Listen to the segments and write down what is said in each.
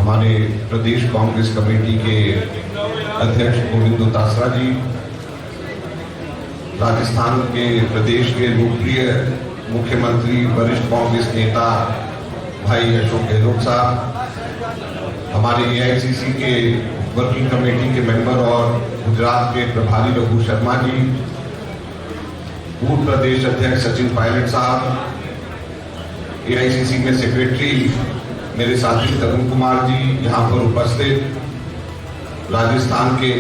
हमारे प्रदेश कांग्रेस कमेटी के अध्यक्ष गोविंद डोटासरा जी, राजस्थान के प्रदेश के लोकप्रिय मुख्यमंत्री वरिष्ठ कांग्रेस नेता भाई अशोक गहलोत साहब, हमारे एआईसीसी के वर्किंग कमेटी के मेंबर और गुजरात के प्रभारी रघु शर्मा जी, पूर्व प्रदेश अध्यक्ष सचिन पायलट साहब, एआईसीसी में सेक्रेटरी मेरे साथी तरुण कुमार जी यहाँ पर उपस्थित, राजस्थान के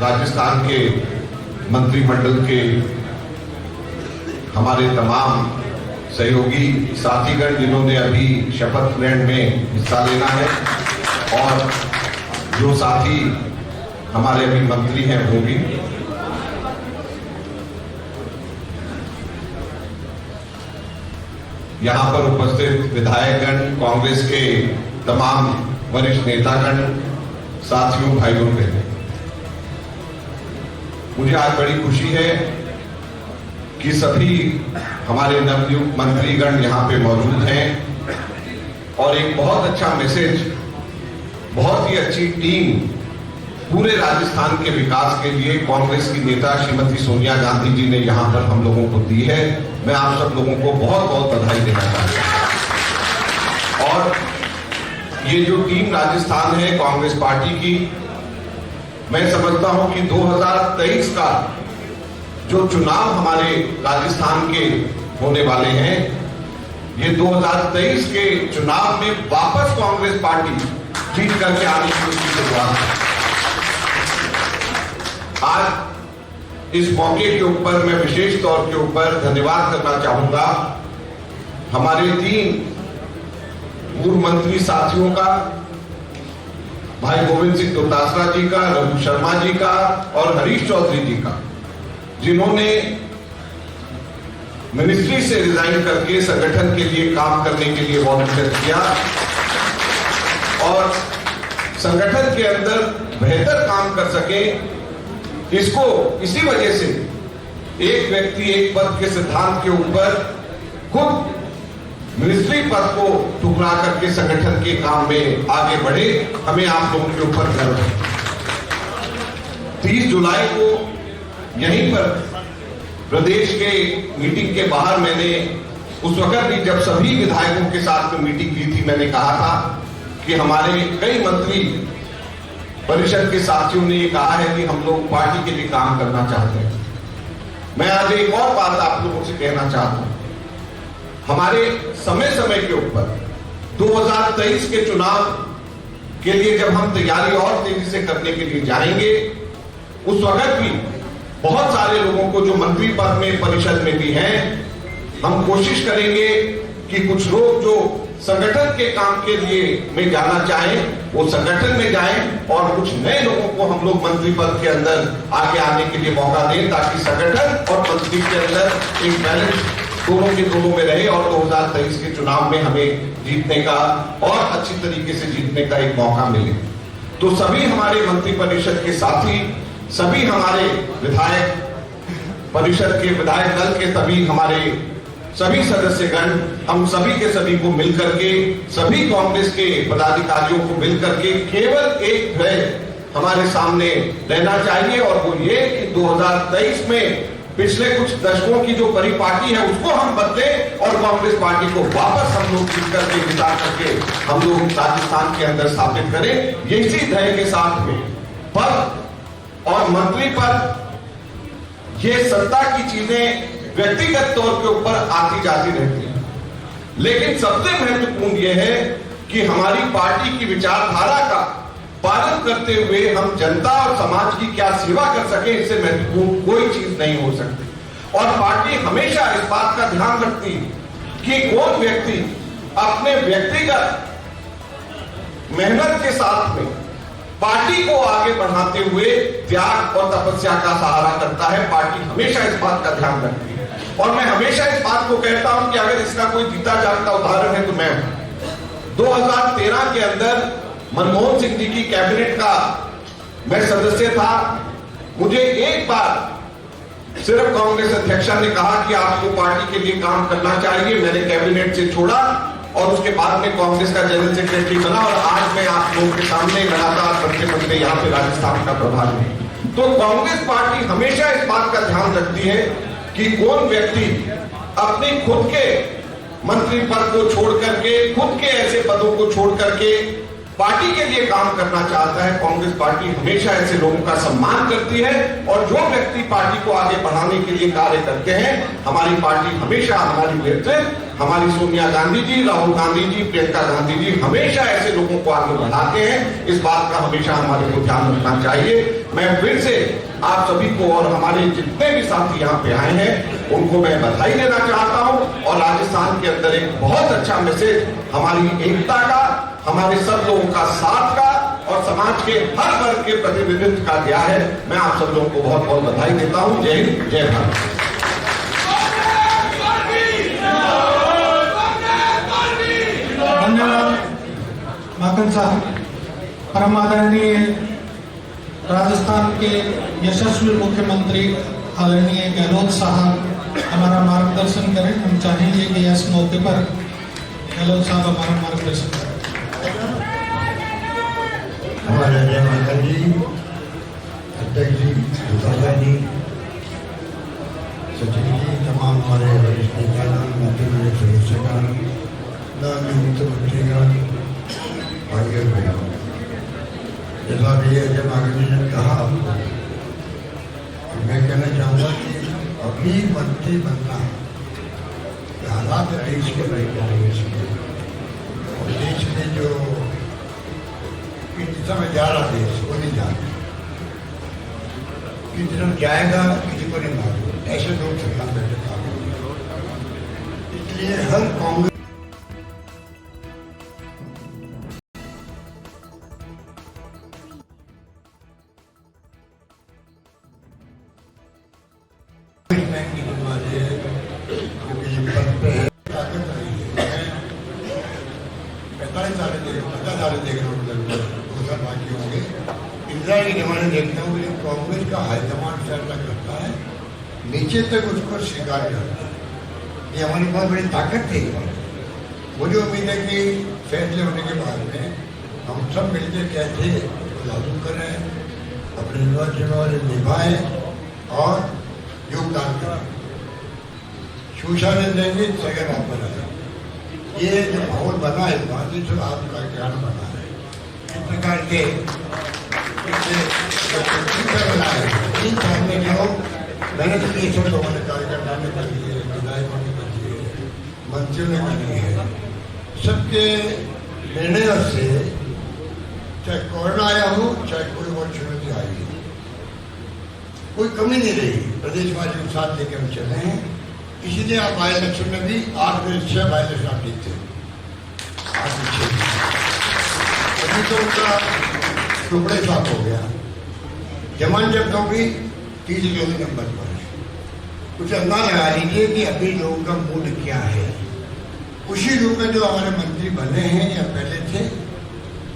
राजस्थान के मंत्रिमंडल के हमारे तमाम सहयोगी साथीगण जिन्होंने अभी शपथ ग्रहण में हिस्सा लेना है, और जो साथी हमारे अभी मंत्री हैं वो भी, यहाँ पर उपस्थित विधायकगण, कांग्रेस के तमाम वरिष्ठ नेतागण, साथियों, भाइयों बहनों, मुझे आज बड़ी खुशी है कि सभी हमारे नवनियुक्त मंत्रीगण यहाँ पे मौजूद हैं और एक बहुत अच्छा मैसेज, बहुत ही अच्छी टीम पूरे राजस्थान के विकास के लिए कांग्रेस की नेता श्रीमती सोनिया गांधी जी ने यहाँ पर हम लोगों को दी है। मैं आप सब लोगों को बहुत बहुत बधाई देना चाहता हूं। और ये जो टीम राजस्थान है कांग्रेस पार्टी की, मैं समझता हूं कि 2023 का जो चुनाव हमारे राजस्थान के होने वाले हैं, ये 2023 के चुनाव में वापस कांग्रेस पार्टी जीत करके आने की शुरुआत है। आज इस मौके के ऊपर मैं विशेष तौर के ऊपर धन्यवाद करना चाहूंगा हमारे 3 पूर्व मंत्री साथियों का, भाई गोविंद सिंह डोटासरा जी का, रघु शर्मा जी का और हरीश चौधरी जी का, जिन्होंने मिनिस्ट्री से रिजाइन करके संगठन के लिए काम करने के लिए वॉलंटियर किया और संगठन के अंदर बेहतर काम कर सके। इसको इसी वजह से एक व्यक्ति एक पद के सिद्धांत के ऊपर खुद मिनिस्ट्री पद को ठुकरा करके संगठन के काम में आगे बढ़े, हमें आप लोगों के ऊपर गर्व है। 30 जुलाई को यहीं पर प्रदेश के मीटिंग के बाहर मैंने उस वक्त भी, जब सभी विधायकों के साथ में मीटिंग की थी, मैंने कहा था कि हमारे कई मंत्री परिषद के साथियों ने ये कहा है कि हम लोग पार्टी के लिए काम करना चाहते हैं। मैं आज एक और बात आप लोगों से कहना चाहता हूं, हमारे समय समय के ऊपर 2023 के चुनाव के लिए जब हम तैयारी और तेजी से करने के लिए जाएंगे, उस वक्त भी बहुत सारे लोगों को जो मंत्री पद में परिषद में भी हैं, हम कोशिश करेंगे कि कुछ लोग जो संगठन के काम के लिए में जाना चाहें वो संगठन में जाएं और कुछ नए लोगों को हम लोग मंत्री पद के अंदर आगे आने के लिए मौका दें, ताकि संगठन और मंत्री के अंदर एक बैलेंस दोनों के दोनों में रहे और 2023 के चुनाव में हमें जीतने का और अच्छी तरीके से जीतने का एक मौका मिले। तो सभी हमारे मंत्री परिषद के साथी, सभी हमारे विधायक परिषद के विधायक दल के सभी सदस्यगण, हम सभी के सभी को मिलकर के, सभी कांग्रेस के पदाधिकारियों को मिलकर के केवल एक ध्येय हमारे सामने रहना चाहिए, और वो ये कि 2023 में पिछले कुछ दशकों की जो परिपाटी है उसको हम बदलें और कांग्रेस पार्टी को वापस हम लोग जीत करके, जिता करके हम लोग राजस्थान के अंदर स्थापित करें। इसी ध्येय के साथ में पद और मंत्री पद, ये सत्ता की चीजें व्यक्तिगत तौर के ऊपर आती जाती रहती है, लेकिन सबसे महत्वपूर्ण यह है कि हमारी पार्टी की विचारधारा का पालन करते हुए हम जनता और समाज की क्या सेवा कर सके, इससे महत्वपूर्ण कोई चीज नहीं हो सकती। और पार्टी हमेशा इस बात का ध्यान रखती है कि कौन व्यक्ति अपने व्यक्तिगत मेहनत के साथ में पार्टी को आगे बढ़ाते हुए त्याग और तपस्या का सहारा करता है। पार्टी हमेशा इस बात का ध्यान रखती है और मैं हमेशा इस बात को कहता हूं कि अगर इसका कोई जीता जागता उदाहरण है तो मैं 2013 के अंदर मनमोहन सिंह जी की कैबिनेट का मैं सदस्य था। मुझे एक बार सिर्फ कांग्रेस अध्यक्षा ने कहा कि आपको पार्टी के लिए काम करना चाहिए। मैंने कैबिनेट से छोड़ा और उसके बाद में कांग्रेस का जनरल सेक्रेटरी बना और आज मैं आप लोगों के सामने लगातार बढ़ते बढ़ते यहाँ पे राजस्थान का प्रभारी हूं। तो कांग्रेस पार्टी हमेशा इस बात का ध्यान रखती है कि कौन व्यक्ति अपने खुद के मंत्री पद को छोड़ करके, खुद के ऐसे पदों को छोड़ करके पार्टी के लिए काम करना चाहता है। कांग्रेस पार्टी हमेशा ऐसे लोगों का सम्मान करती है और जो व्यक्ति पार्टी को आगे बढ़ाने के लिए कार्य करते हैं, हमारी पार्टी हमेशा, हमारी नेतृत्व, हमारी सोनिया गांधी जी, राहुल गांधी जी, प्रियंका गांधी जी हमेशा ऐसे लोगों को आगे बढ़ाते हैं। इस बात का हमेशा हमारे को ध्यान रखना चाहिए। मैं फिर से आप सभी को और हमारे जितने भी साथी यहाँ पे आए हैं उनको मैं बधाई देना चाहता हूँ और राजस्थान के अंदर एक बहुत अच्छा मैसेज हमारी एकता का, हमारे सब लोगों का साथ का और समाज के हर वर्ग के प्रतिनिधित्व का दिया है। मैं आप सब लोगों को बहुत बहुत बधाई देता हूँ। जय हिंद, जय भारत। धन्यवाद माकन साहब। परम आदरणीय राजस्थान के यशस्वी मुख्यमंत्री आदरणीय गहलोत साहब हमारा मार्गदर्शन करें। हम चाहेंगे कि इस मौके पर गहलोत साहब हमारा मार्गदर्शन करें। हमारे अजय माता जी, अध्यक्ष जी, दादा जी, सचिव जी, तमाम हमारे वरिष्ठ नेतागण, मंत्रिमंडल सदस्यगण, मुख्यमंत्रीगण, भाइयों बहनों, जैसा भी अजय माता जी ने कहा, मैं कहना चाहूँगा कि अभी मंत्री बनना हालात देश के देश में और देश में जो किस दिशा में जा रहा देश वो नहीं जानते, किस दिशा में जाएगा किसी को नहीं मालूम। ऐसे लोग सरकार बैठे काम, इसलिए हर कांग्रेस देखता हूँ कांग्रेस का हाईकमान फैसला करता है, नीचे तक उसको स्वीकार करता है। ये हमारी बहुत बड़ी ताकत थी। मुझे उम्मीद है कि फैसले होने के बाद में हम सब मिलकर कैसे लागू करें, अपने जिम्मेवारी निभाएं और योगदान करें। सूचना देंगे जगह आप बनाए। ये जो माहौल बना है गांधी जो आपका ज्ञान बना है, इस प्रकार के मैंने तो ये सब लोगों ने कार्यकर्ता ने कर लिए, विधायकों ने कर लिए, मंत्रियों ने कर लिए है। सबके निर्णय से चाहे कोरोना आया हो, चाहे कोई और चुनौती आई हो, कोई कमी नहीं रही। प्रदेशवासियों के साथ लेकर हम चले हैं। इसीलिए आप बाई इलेक्शन में भी 8 में 6 बाई इलेक्शन आप जीते, 8 में 6। अभी तो उनका टुकड़े साफ हो गया। जमान जब होगी 30 नंबर पर है। कुछ अंदाजा लगा लीजिए कि अभी लोगों का मूड क्या है। उसी रूप में जो हमारे मंत्री बने हैं या पहले थे,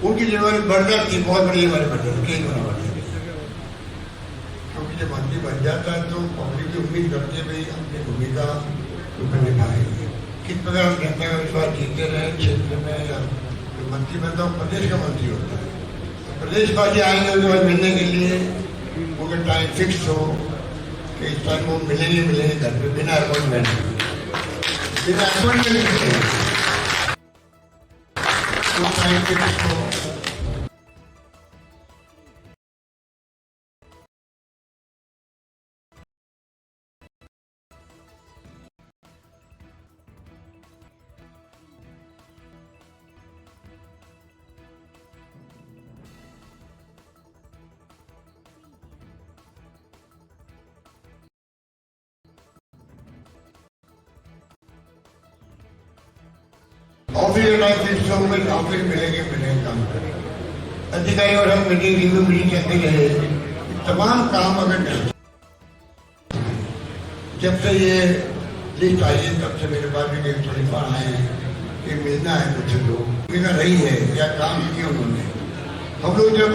उनकी जिम्मेवारी बढ़ जाती है, बहुत बड़ी जिम्मेवारी बढ़ जाती है, कई गुना बढ़ जाती है। क्योंकि जब मंत्री बन जाता है तो पब्लिक की उम्मीद करती है भाई अपनी भूमिका निभाएंगे। किस प्रकार हम जनता का विश्वास जीते रहे क्षेत्र में, या मंत्री बनता हूँ प्रदेश का मंत्री होता है, प्रदेशवासी आएंगे उनके बाद मिलने के लिए, उनका टाइम फिक्स हो कि इस टाइम वो मिलेंगे घर पे बिना अपॉइंटमेंट, बिना अपॉइंटमेंट टाइम फिक्स हो। ऑफिस मिलेंगे काम करें। अधिकारी और हम मीटिंग कहते रहे, तमाम काम अगर जब से ये लिस्ट आई है तब से मेरे पास भी कई टेलीफोन आए हैं कि मिलना है कुछ लोग रही है या काम किए उन्होंने। हम लोग जब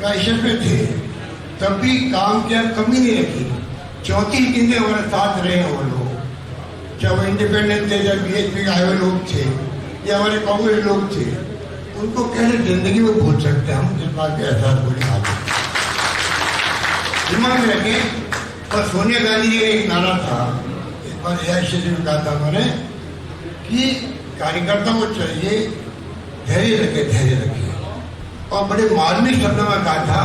क्राइसिस में थे तब भी काम किया, कमी नहीं रखी। 34 दिन हमारे साथ रहे वो लोग, चाहे वो इंडिपेंडेंट थे या BHP के आए हुए लोग थे, ये हमारे कांग्रेस लोग थे, उनको कैसे जिंदगी में भूल सकते हैं हम, जिस बात के एहसास बोले आज दिमाग में रखें। और सोनिया गांधी जी का एक नारा था, एक बार AICC में कहा था उन्होंने कि कार्यकर्ताओं को चाहिए धैर्य रखे, और बड़े मार्मिक शब्दों में कहा था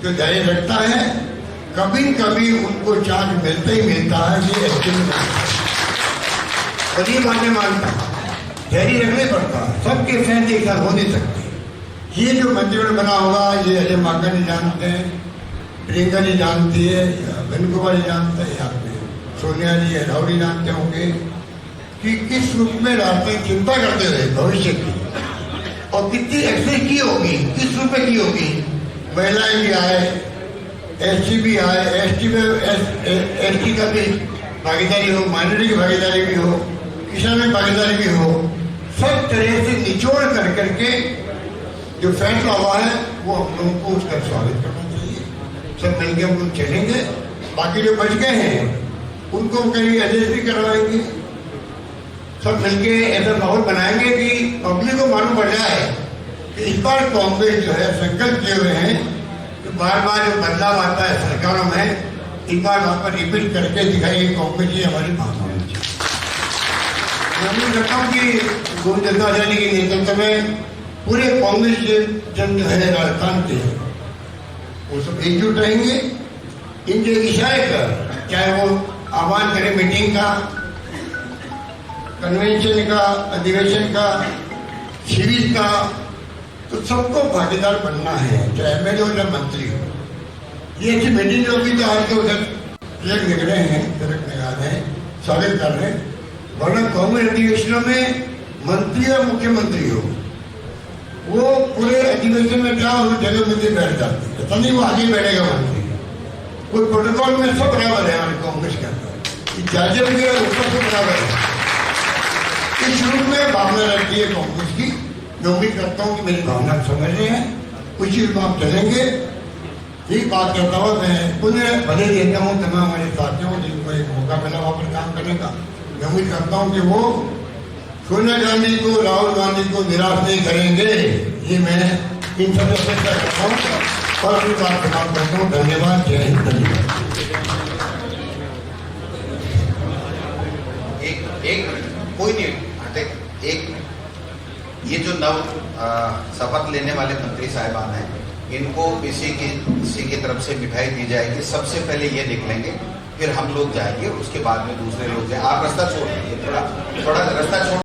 जो धैर्य रखता है कभी कभी उनको चांस मिलता ही मिलता है, ये एक्चुअली और ये बातें मानता धैर्य रखने पड़ता है, सबके फैसले एक साथ हो नहीं सकते। ये जो मंत्रिमंडल बना होगा ये अजय माकन जी जानते हैं, प्रियंका जी जानती है, वेणु कुमार जी जानते हैं, यहाँ पे सोनिया जी राहुल जी जानते होंगे कि किस रूप में राजनीतिक चिंता करते हुए भविष्य की और कितनी एक्सरसाइज की होगी, किस रूप में की होगी। महिलाएं भी आए, SC भी आए, ST का भी भागीदारी हो, माइनॉरिटी की भागीदारी भी हो, किसान में भागीदारी भी हो, सब तरह से निचोड़ कर करके जो फैसला हुआ है वो हम लोगों को उसका स्वागत करना चाहिए। सब मिलकर हम लोग चलेंगे, बाकी जो बच गए हैं उनको कहीं एडजस्ट भी करवाएंगे, सब मिलके ऐसा माहौल बनाएंगे कि पब्लिक को मालूम पड़ जाए कि इस बार कांग्रेस जो है संकल्प किए हुए हैं कि बार बार जो बदलाव आता है सरकारों में, इस बार वहां पर रिपीट करके दिखाई कांग्रेस जी हमारी बात होनी चाहिए। मैं उम्मीद करता हूँ कि गोविंदाचार्य जी के नेतृत्व में पूरे कांग्रेस के जन जो है राजस्थान के वो सब एकजुट रहेंगे। इनके इशारे पर चाहे वो आह्वान करें मीटिंग का, कन्वेंशन का, अधिवेशन का, शिविर का, तो सबको भागीदार बनना है, चाहे MLA हो चाहे मंत्री हो। ये अच्छी मीटिंग जो भी तो आज तो तिलक दिख रहे हैं, तिलक लगा रहे हैं, स्वागत कर रहे हैं, वरना कांग्रेस अधिवेशनों में मंत्री और मुख्यमंत्री हो वो पूरे अधिवेशन में जाओ और जगह में बैठ जाते हैं, तभी वो आगे बैठेगा मंत्री। कोई प्रोटोकॉल में सब बराबर है हमारे कांग्रेस के अंदर, जाजर भी है ऊपर से बराबर है। इस रूप में भावना रहती है कांग्रेस की। मैं उम्मीद करता हूँ कि मेरी भावना समझ रहे हैं, उसी रूप में आप चलेंगे। यही बात करता हुआ मैं पुनः भले देता हूँ तमाम हमारे साथियों को जिनको एक मौका मिला वहाँ पर काम करने का। मैं उम्मीद करता हूँ कि वो सोनिया गांधी को, राहुल गांधी को निराश नहीं करेंगे, ये मैं इन सब से अपेक्षा करता हूँ और फिर बात खत्म करता हूँ। धन्यवाद, जय हिंद, धन्यवाद। एक कोई नहीं हटे, एक ये जो नव शपथ लेने वाले मंत्री साहिबान हैं, इनको किसी की तरफ से मिठाई दी जाएगी। सबसे पहले ये निकलेंगे, फिर हम लोग जाएंगे, उसके बाद में दूसरे लोग जाए। आप रास्ता छोड़ दीजिए, थोड़ा रास्ता छोड़